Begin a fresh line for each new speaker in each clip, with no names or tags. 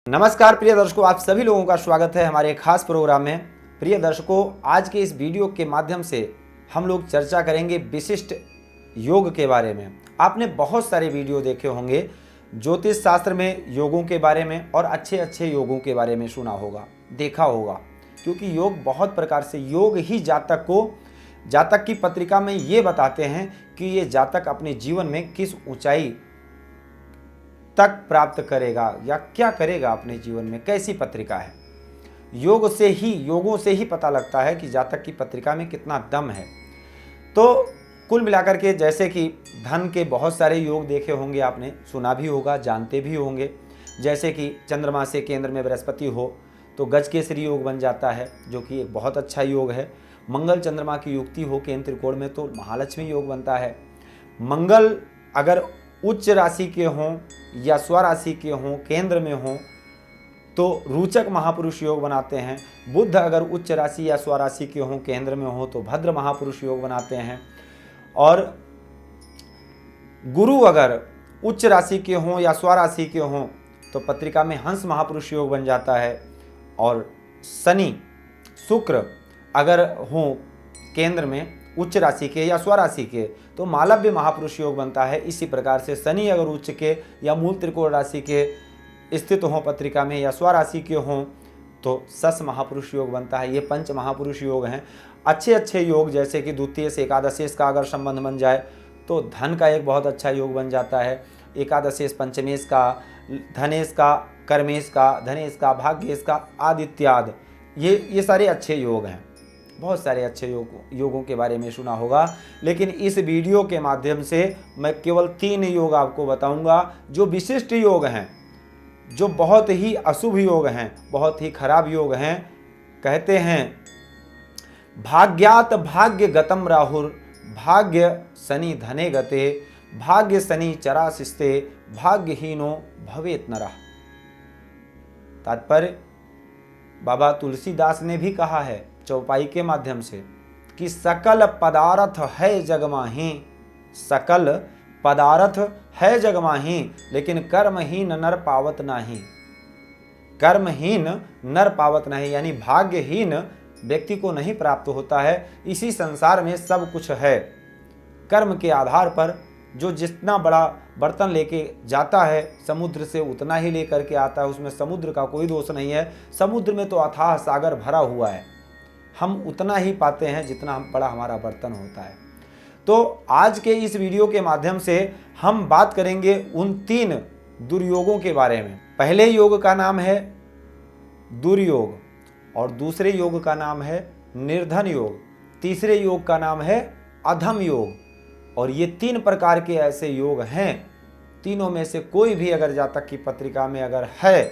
नमस्कार प्रिय दर्शकों, आप सभी लोगों का स्वागत है हमारे खास प्रोग्राम में। प्रिय दर्शकों, आज के इस वीडियो के माध्यम से हम लोग चर्चा करेंगे विशिष्ट योग के बारे में। आपने बहुत सारे वीडियो देखे होंगे ज्योतिष शास्त्र में योगों के बारे में, और अच्छे अच्छे योगों के बारे में सुना होगा, देखा होगा, क्योंकि योग बहुत प्रकार से, योग ही जातक की पत्रिका में ये बताते हैं कि ये जातक अपने जीवन में किस ऊंचाई तक प्राप्त करेगा या क्या करेगा अपने जीवन में, कैसी पत्रिका है। योगों से ही पता लगता है कि जातक की पत्रिका में कितना दम है। तो कुल मिलाकर के, जैसे कि धन के बहुत सारे योग देखे होंगे, आपने सुना भी होगा, जानते भी होंगे। जैसे कि चंद्रमा से केंद्र में बृहस्पति हो तो गजकेसरी योग बन जाता है, जो कि एक बहुत अच्छा योग है। मंगल चंद्रमा की युक्ति हो केंद्र त्रिकोण में तो महालक्ष्मी योग बनता है। मंगल अगर उच्च राशि के हों या स्वराशि के हों, केंद्र में हों, तो रोचक महापुरुष योग बनाते हैं। बुध अगर उच्च राशि या स्वराशि के हों, केंद्र में हो, तो भद्र महापुरुष योग बनाते हैं। और गुरु अगर उच्च राशि के हों या स्वराशि के हों तो पत्रिका में हंस महापुरुष योग बन जाता है। और शनि शुक्र अगर हों केंद्र में उच्च राशि के या स्वराशि के तो मालव्य महापुरुष योग बनता है। इसी प्रकार से शनि अगर उच्च के या मूल त्रिकोण राशि के स्थित हों पत्रिका में या स्वराशि के हों तो सस महापुरुष योग बनता है। ये पंच महापुरुष योग हैं। अच्छे अच्छे योग, जैसे कि द्वितीय से एकादशेश का अगर संबंध बन जाए तो धन का एक बहुत अच्छा योग बन जाता है। एकादशेश पंचमेश का, धनेश का, कर्मेश का, धनेश का, भाग्येश का, आदित्याद, ये सारे अच्छे योग हैं। बहुत सारे अच्छे योगों के बारे में सुना होगा, लेकिन इस वीडियो के माध्यम से मैं केवल 3 योग आपको बताऊंगा जो विशिष्ट योग हैं, जो बहुत ही अशुभ योग हैं, बहुत ही खराब योग हैं। कहते हैं भाग्यात भाग्य गतम राहुर, भाग्य शनि धने गते, भाग्य शनि चराशिस्ते, भाग्यहीनो भवेत नरः। तात्पर्य बाबा तुलसीदास ने भी कहा है चौपाई के माध्यम से कि सकल पदार्थ है जग माही, सकल पदार्थ है जग माही, लेकिन कर्महीन नर पावत नाही। कर्महीन नर पावत नहीं, यानी भाग्यहीन व्यक्ति को नहीं प्राप्त होता है। इसी संसार में सब कुछ है। कर्म के आधार पर जो जितना बड़ा बर्तन लेके जाता है समुद्र से उतना ही लेकर के आता है, उसमें समुद्र का कोई दोष नहीं है। समुद्र में तो अथाह सागर भरा हुआ है, हम उतना ही पाते हैं जितना बड़ा हमारा बर्तन होता है। तो आज के इस वीडियो के माध्यम से हम बात करेंगे उन 3 दुर्योगों के बारे में। पहले योग का नाम है दुर्योग, और दूसरे योग का नाम है निर्धन योग, तीसरे योग का नाम है अधम योग। और ये 3 प्रकार के ऐसे योग हैं, तीनों में से कोई भी अगर जातक की पत्रिका में अगर है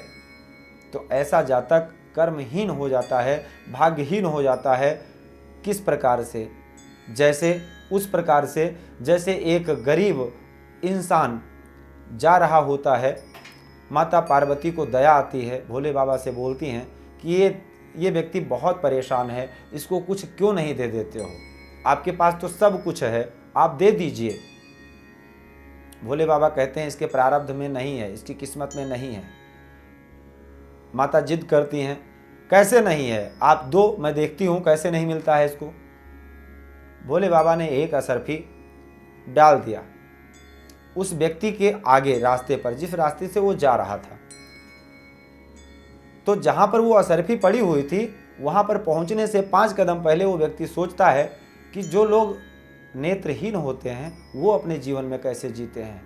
तो ऐसा जातक कर्महीन हो जाता है, भाग्यहीन हो जाता है। किस प्रकार से? उस प्रकार से जैसे एक गरीब इंसान जा रहा होता है, माता पार्वती को दया आती है, भोले बाबा से बोलती हैं कि ये व्यक्ति बहुत परेशान है, इसको कुछ क्यों नहीं दे देते हो? आपके पास तो सब कुछ है, आप दे दीजिए। भोले बाबा कहते हैं इसके प्रारब्ध में नहीं है, इसकी किस्मत में नहीं है। माता जिद करती हैं, कैसे नहीं है, आप दो, मैं देखती हूं कैसे नहीं मिलता है इसको। भोले बाबा ने एक असरफी डाल दिया उस व्यक्ति के आगे रास्ते पर, जिस रास्ते से वो जा रहा था। तो जहां पर वो असरफी पड़ी हुई थी वहां पर पहुंचने से 5 कदम पहले वो व्यक्ति सोचता है कि जो लोग नेत्रहीन होते हैं वो अपने जीवन में कैसे जीते हैं,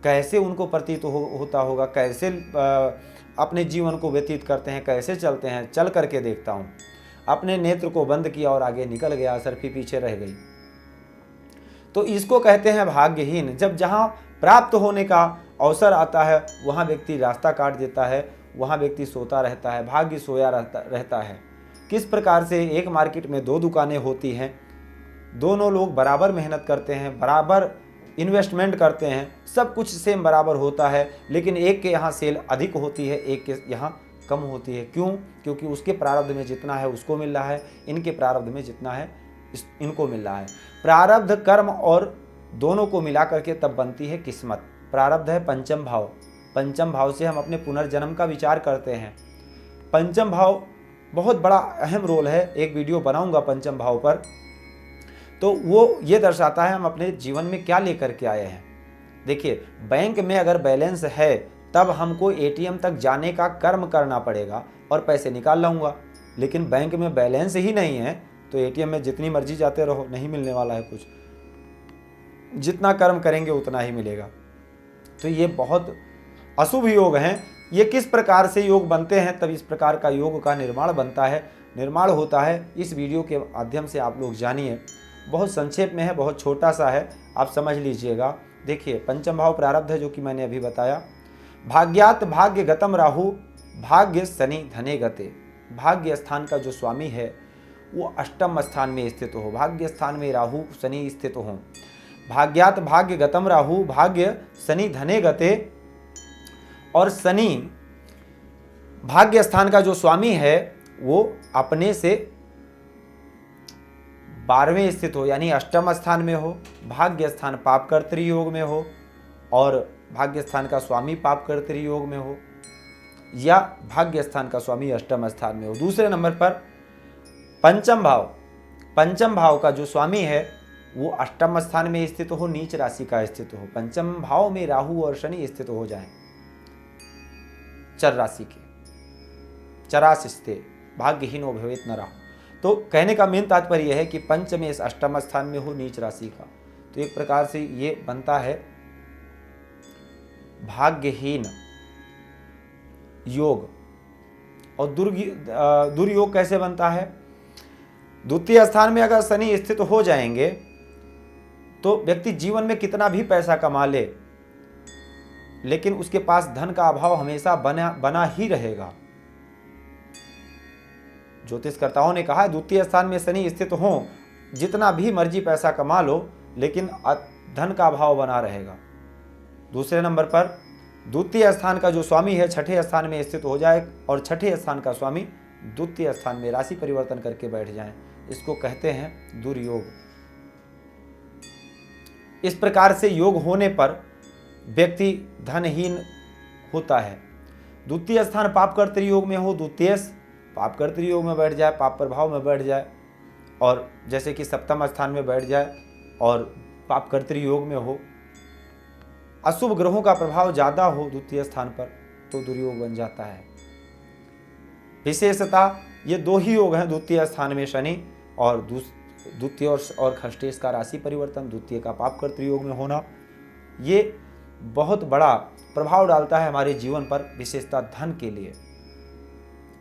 कैसे उनको प्रतीत होता होगा, कैसे अपने जीवन को व्यतीत करते हैं, कैसे चलते हैं, चल करके देखता हूँ। अपने नेत्र को बंद किया और आगे निकल गया, असरफी पीछे रह गई। तो इसको कहते हैं भाग्यहीन। जब जहाँ प्राप्त होने का अवसर आता है वहाँ व्यक्ति रास्ता काट देता है, वहाँ व्यक्ति सोता रहता है, भाग्य सोया रहता है। किस प्रकार से एक मार्केट में 2 दुकानें होती हैं, दोनों लोग बराबर मेहनत करते हैं, बराबर इन्वेस्टमेंट करते हैं, सब कुछ सेम बराबर होता है, लेकिन एक के यहाँ सेल अधिक होती है, एक के यहाँ कम होती है। क्यों? क्योंकि उसके प्रारब्ध में जितना है उसको मिल रहा है, इनके प्रारब्ध में जितना है इनको मिल रहा है। प्रारब्ध कर्म और दोनों को मिला करके तब बनती है किस्मत। प्रारब्ध है पंचम भाव, पंचम भाव से हम अपने पुनर्जन्म का विचार करते हैं। पंचम भाव बहुत बड़ा अहम रोल है, एक वीडियो बनाऊंगा पंचम भाव पर। तो वो ये दर्शाता है हम अपने जीवन में क्या लेकर के आए हैं। देखिए, बैंक में अगर बैलेंस है तब हमको एटीएम तक जाने का कर्म करना पड़ेगा और पैसे निकाल लाऊंगा, लेकिन बैंक में बैलेंस ही नहीं है तो एटीएम में जितनी मर्जी जाते रहो, नहीं मिलने वाला है कुछ। जितना कर्म करेंगे उतना ही मिलेगा। तो ये बहुत अशुभ योग हैं। ये किस प्रकार से योग बनते हैं, तब इस प्रकार का योग का निर्माण बनता है, निर्माण होता है, इस वीडियो के माध्यम से आप लोग जानिए। बहुत संक्षेप में है, बहुत छोटा सा है, आप समझ लीजिएगा। देखिए, पंचम भाव प्रारब्ध है, जो कि मैंने अभी बताया। भाग्यात भाग्य गतम राहु भाग्य शनि धने गते। भाग्य स्थान का जो स्वामी है वो अष्टम स्थान में स्थित हो, भाग्य स्थान में राहु शनि स्थित हो। भाग्यात भाग्य गतम राहु भाग्य शनि धने गते। और शनि भाग्य स्थान का जो स्वामी है वो अपने से 12वें स्थित हो, यानी अष्टम स्थान में हो। भाग्य स्थान पाप कर्तरी योग में हो और भाग्य स्थान का स्वामी पाप कर्तरी योग में हो, या भाग्य स्थान का स्वामी अष्टम स्थान में हो। दूसरे नंबर पर पंचम भाव, पंचम भाव का जो स्वामी है वो अष्टम स्थान में स्थित हो, नीच राशि का स्थित हो। पंचम भाव में राहु और शनि स्थित हो जाएं, चर राशि के, चरास्ते भाग्यहीनो भवेत नरः। तो कहने का मेन तात्पर्य यह है कि पंच में इस अष्टम स्थान में हो नीच राशि का, तो एक प्रकार से ये बनता है भाग्यहीन योग। और दुर्योग कैसे बनता है? द्वितीय स्थान में अगर शनि स्थित हो जाएंगे तो व्यक्ति जीवन में कितना भी पैसा कमा ले, लेकिन उसके पास धन का अभाव हमेशा बना ही रहेगा। ज्योतिषकर्ताओं ने कहा द्वितीय स्थान में शनि स्थित हो, जितना भी मर्जी पैसा कमा लो, लेकिन धन का अभाव बना रहेगा। दूसरे नंबर पर द्वितीय स्थान का जो स्वामी है छठे स्थान में स्थित हो जाए और छठे स्थान का स्वामी द्वितीय स्थान में राशि परिवर्तन करके बैठ जाए, इसको कहते हैं दुर्योग। इस प्रकार से योग होने पर व्यक्ति धनहीन होता है। द्वितीय स्थान पाप कर्तरी योग में हो, द्वितीय पाप कर्तरी योग में बैठ जाए, पाप प्रभाव में बैठ जाए, और जैसे कि सप्तम स्थान में बैठ जाए और पाप कर्तरी योग में हो, अशुभ ग्रहों का प्रभाव ज्यादा हो द्वितीय स्थान पर, तो दुर्योग बन जाता है। विशेषता ये दो ही योग हैं, द्वितीय स्थान में शनि और द्वितीय और खष्टेश का राशि परिवर्तन, द्वितीय का पाप कर्तरी योग में होना। ये बहुत बड़ा प्रभाव डालता है हमारे जीवन पर, विशेषता धन के लिए,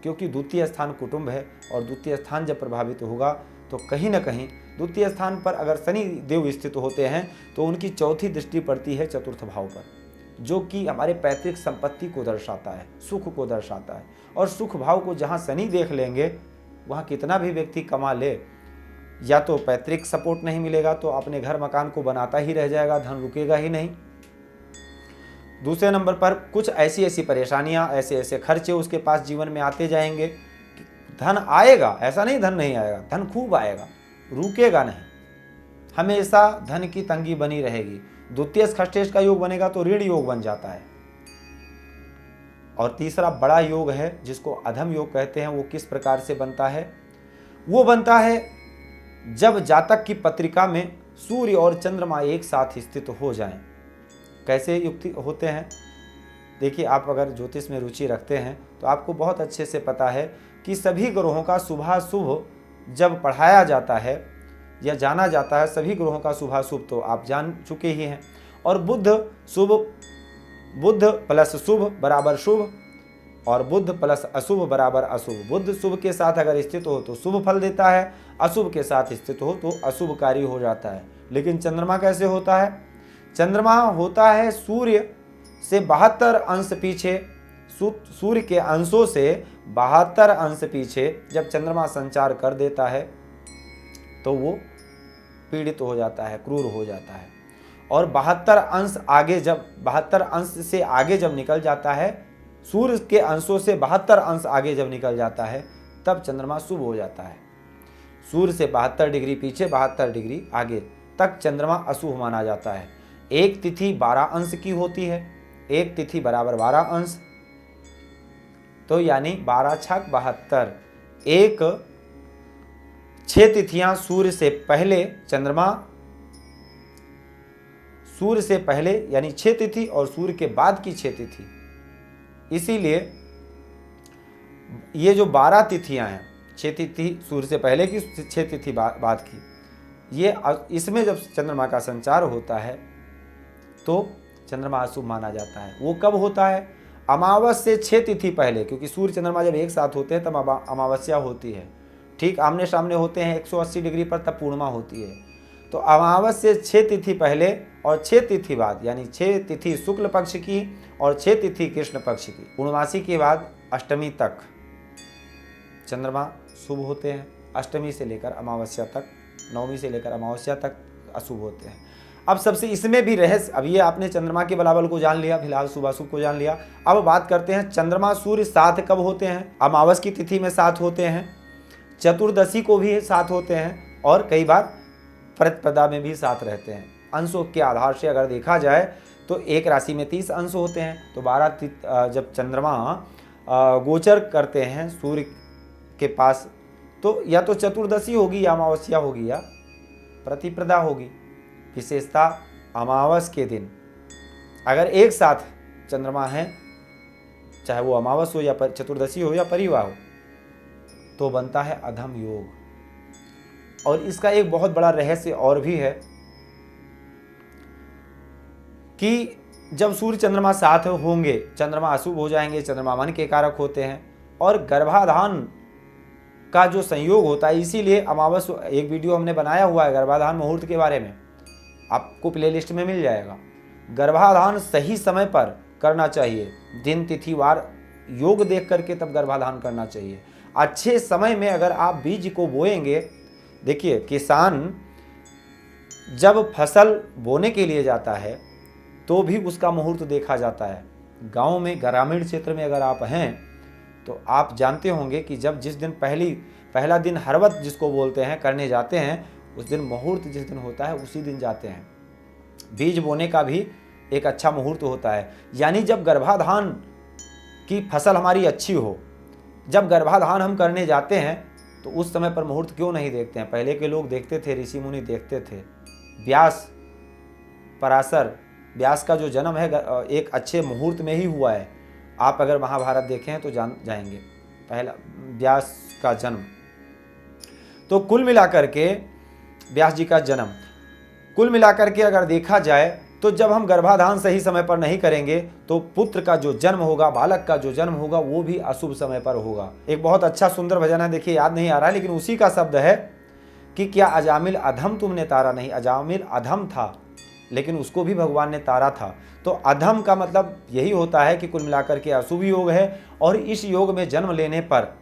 क्योंकि द्वितीय स्थान कुटुंब है और द्वितीय स्थान जब प्रभावित होगा तो कहीं ना कहीं द्वितीय स्थान पर अगर शनि देव स्थित होते हैं तो उनकी चौथी दृष्टि पड़ती है चतुर्थ भाव पर, जो कि हमारे पैतृक संपत्ति को दर्शाता है, सुख को दर्शाता है। और सुख भाव को जहां शनि देख लेंगे वहां कितना भी व्यक्ति कमा ले, या तो पैतृक सपोर्ट नहीं मिलेगा तो अपने घर मकान को बनाता ही रह जाएगा, धन रुकेगा ही नहीं। दूसरे नंबर पर कुछ ऐसी ऐसी परेशानियां, ऐसे ऐसे खर्चे उसके पास जीवन में आते जाएंगे। धन आएगा, ऐसा नहीं धन नहीं आएगा, धन खूब आएगा, रुकेगा नहीं, हमेशा धन की तंगी बनी रहेगी। द्वितीय खष्टेश का योग बनेगा तो ऋण योग बन जाता है। और तीसरा बड़ा योग है जिसको अधम योग कहते हैं, वो किस प्रकार से बनता है? वो बनता है जब जातक की पत्रिका में सूर्य और चंद्रमा एक साथ स्थित हो जाएं। कैसे युक्ति होते हैं? देखिए, आप अगर ज्योतिष में रुचि रखते हैं तो आपको बहुत अच्छे से पता है कि सभी ग्रहों का शुभाशुभ जब पढ़ाया जाता है या जाना जाता है, सभी ग्रहों का शुभाशुभ तो आप जान चुके ही हैं। और बुध प्लस शुभ बराबर शुभ और बुध प्लस अशुभ बराबर अशुभ। बुध शुभ के साथ अगर स्थित हो तो शुभ फल देता है, अशुभ के साथ स्थित हो तो अशुभकारी हो जाता है। लेकिन चंद्रमा कैसे होता है? चंद्रमा होता है सूर्य से 72 अंश पीछे, सूर्य के अंशों से 72 अंश पीछे जब चंद्रमा संचार कर देता है तो वो पीड़ित हो जाता है, क्रूर हो जाता है। और 72 अंश आगे जब 72 अंश से आगे जब निकल जाता है, सूर्य के अंशों से 72 अंश आगे जब निकल जाता है तब चंद्रमा शुभ हो जाता है। सूर्य से 72 डिग्री पीछे, 72 डिग्री आगे तक चंद्रमा अशुभ माना जाता है। एक तिथि 12 अंश की होती है, एक तिथि बराबर 12 अंश, तो यानी 12 छक 72। एक 6 तिथियां सूर्य से पहले, चंद्रमा सूर्य से पहले यानी 6 तिथि और सूर्य के बाद की 6 तिथि। इसीलिए ये जो 12 तिथियां हैं, 6 तिथि सूर्य से पहले की, 6 तिथि बाद की, ये इसमें जब चंद्रमा का संचार होता है तो चंद्रमा अशुभ माना जाता है। वो कब होता है? अमावस से 6 तिथि पहले, क्योंकि सूर्य चंद्रमा जब एक साथ होते हैं तब अमावस्या होती है। ठीक आमने सामने होते हैं 180 डिग्री पर, तब पूर्णिमा होती है। तो अमावस से 6 तिथि पहले और 6 तिथि बाद, यानी 6 तिथि शुक्ल पक्ष की और 6 तिथि कृष्ण पक्ष की, पूर्णमासी के बाद अष्टमी तक चंद्रमा शुभ होते हैं। अष्टमी से लेकर अमावस्या तक, नवमी से लेकर अमावस्या तक अशुभ होते हैं। अब सबसे इसमें भी रहस्य, अब ये आपने चंद्रमा के बलाबल को जान लिया, फिलहाल शुभ अशुभ को जान लिया। अब बात करते हैं चंद्रमा सूर्य साथ कब होते हैं। अमावस की तिथि में साथ होते हैं, चतुर्दशी को भी साथ होते हैं, और कई बार प्रतिपदा में भी साथ रहते हैं। अंशों के आधार से अगर देखा जाए तो एक राशि में 30 अंश होते हैं। तो 12 जब चंद्रमा गोचर करते हैं सूर्य के पास, तो या तो चतुर्दशी होगी या अमावस्या होगी या प्रतिपदा होगी। विशेषता अमावस के दिन अगर एक साथ चंद्रमा है, चाहे वो अमावस हो या चतुर्दशी हो या परिवा हो, तो बनता है अधम योग। और इसका एक बहुत बड़ा रहस्य और भी है कि जब सूर्य चंद्रमा साथ होंगे, चंद्रमा अशुभ हो जाएंगे, चंद्रमा मन के कारक होते हैं, और गर्भाधान का जो संयोग होता है, इसीलिए अमावस, एक वीडियो हमने बनाया हुआ है गर्भाधान मुहूर्त के बारे में, आपको प्लेलिस्ट में मिल जाएगा। गर्भाधान सही समय पर करना चाहिए, दिन तिथि वार योग देख करके तब गर्भाधान करना चाहिए। अच्छे समय में अगर आप बीज को बोएंगे, देखिए किसान जब फसल बोने के लिए जाता है तो भी उसका मुहूर्त देखा जाता है। गांव में, ग्रामीण क्षेत्र में अगर आप हैं तो आप जानते होंगे कि जब जिस दिन पहला दिन हरवत जिसको बोलते हैं करने जाते हैं, उस दिन मुहूर्त जिस दिन होता है उसी दिन जाते हैं। बीज बोने का भी एक अच्छा मुहूर्त होता है, यानी जब गर्भाधान की फसल हमारी अच्छी हो, जब गर्भाधान हम करने जाते हैं तो उस समय पर मुहूर्त क्यों नहीं देखते हैं? पहले के लोग देखते थे, ऋषि मुनि देखते थे। व्यास, पराशर, व्यास का जो जन्म है एक अच्छे मुहूर्त में ही हुआ है। आप अगर महाभारत देखें तो जान जाएंगे पहला व्यास का जन्म। तो कुल मिलाकर के व्यास जी का जन्म, कुल मिलाकर के अगर देखा जाए तो जब हम गर्भाधान सही समय पर नहीं करेंगे तो पुत्र का जो जन्म होगा, बालक का जो जन्म होगा, वो भी अशुभ समय पर होगा। एक बहुत अच्छा सुंदर भजन है, देखिए याद नहीं आ रहा है, लेकिन उसी का शब्द है कि क्या अजामिल अधम तुमने तारा नहीं। अजामिल अधम था लेकिन उसको भी भगवान ने तारा था। तो अधम का मतलब यही होता है कि कुल मिलाकर के अशुभ योग है, और इस योग में जन्म लेने पर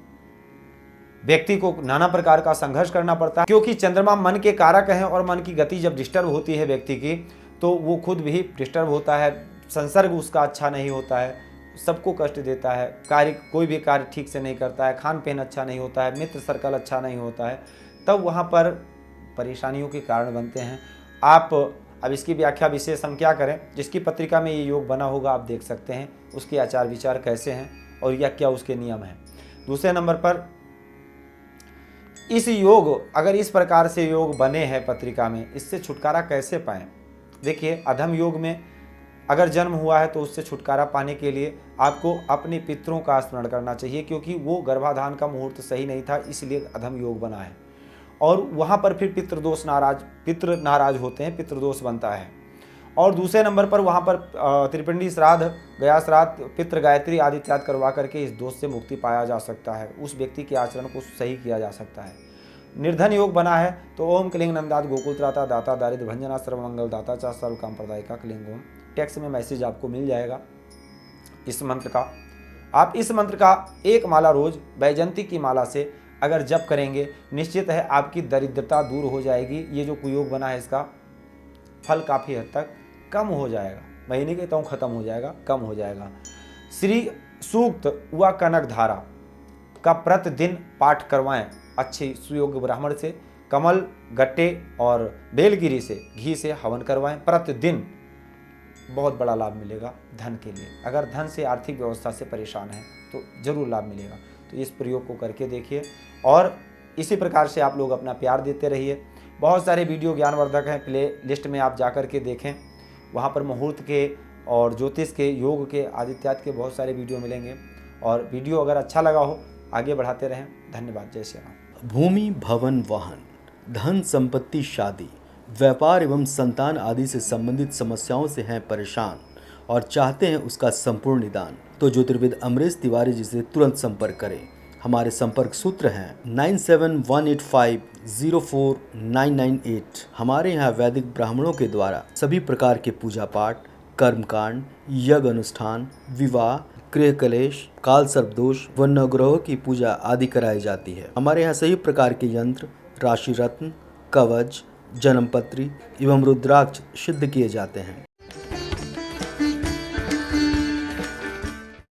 व्यक्ति को नाना प्रकार का संघर्ष करना पड़ता है, क्योंकि चंद्रमा मन के कारक हैं, और मन की गति जब डिस्टर्ब होती है व्यक्ति की तो वो खुद भी डिस्टर्ब होता है, संसर्ग उसका अच्छा नहीं होता है, सबको कष्ट देता है, कोई भी कार्य ठीक से नहीं करता है, खान पीन अच्छा नहीं होता है, मित्र सर्कल अच्छा नहीं होता है, तब वहाँ पर परेशानियों के कारण बनते हैं। आप अब इसकी व्याख्या विशेष हम क्या करें, जिसकी पत्रिका में ये योग बना होगा आप देख सकते हैं उसके आचार विचार कैसे हैं और या क्या उसके नियम हैं। दूसरे नंबर पर इस योग, अगर इस प्रकार से योग बने हैं पत्रिका में, इससे छुटकारा कैसे पाएं? देखिए, अधम योग में अगर जन्म हुआ है तो उससे छुटकारा पाने के लिए आपको अपने पितरों का स्मरण करना चाहिए, क्योंकि वो गर्भाधान का मुहूर्त सही नहीं था, इसलिए अधम योग बना है। और वहाँ पर फिर पितृ नाराज होते हैं, पितृदोष बनता है। और दूसरे नंबर पर वहाँ पर त्रिपिंडी श्राद्ध, गया श्राद्ध, पितृ गायत्री आदि इत्यादि करवा करके इस दोष से मुक्ति पाया जा सकता है, उस व्यक्ति के आचरण को सही किया जा सकता है। निर्धन योग बना है तो ओम क्लिंग नंदात गोकुल त्राता दाता दारिद्र भंजना सर्वमंगल दाता चा सर्व काम प्रदायिका क्लिंग ओम। टेक्स्ट में मैसेज आपको मिल जाएगा इस मंत्र का। आप इस मंत्र का एक माला रोज वैजयंती की माला से अगर जप करेंगे, निश्चित है आपकी दरिद्रता दूर हो जाएगी। ये जो कुयोग बना है इसका फल काफ़ी हद तक कम हो जाएगा, महीने के तो खत्म हो जाएगा, कम हो जाएगा। श्री सूक्त व कनक धारा का प्रतिदिन पाठ करवाएं अच्छे सुयोग्य ब्राह्मण से। कमल, गट्टे और बेलगिरी से घी से हवन करवाएं प्रतिदिन। बहुत बड़ा लाभ मिलेगा धन के लिए। अगर धन से, आर्थिक व्यवस्था से परेशान हैं तो ज़रूर लाभ मिलेगा। तो इस प्रयोग को करके देखिए और इसी प्रकार से आप लोग अपना प्यार देते रहिए। बहुत सारे वीडियो ज्ञानवर्धक हैं, प्ले लिस्ट में आप जा कर के देखें, वहाँ पर मुहूर्त के और ज्योतिष के, योग के, आदि इत्यादि के बहुत सारे वीडियो मिलेंगे। और वीडियो अगर अच्छा लगा हो आगे बढ़ाते रहें। धन्यवाद। जय श्री राम।
भूमि, भवन, वाहन, धन संपत्ति, शादी, व्यापार एवं संतान आदि से संबंधित समस्याओं से हैं परेशान और चाहते हैं उसका संपूर्ण निदान, तो ज्योतिर्विद अमरीश तिवारी जी से तुरंत संपर्क करें। हमारे संपर्क सूत्र हैं 9718504998। हमारे यहाँ वैदिक ब्राह्मणों के द्वारा सभी प्रकार के पूजा पाठ, कर्मकांड, यज्ञ अनुष्ठान, विवाह, गृह कलेश, काल सर्प दोष व नवग्रहों की पूजा आदि कराई जाती है। हमारे यहाँ सभी प्रकार के यंत्र, राशि रत्न, कवच, जन्मपत्री एवं रुद्राक्ष सिद्ध किए जाते हैं।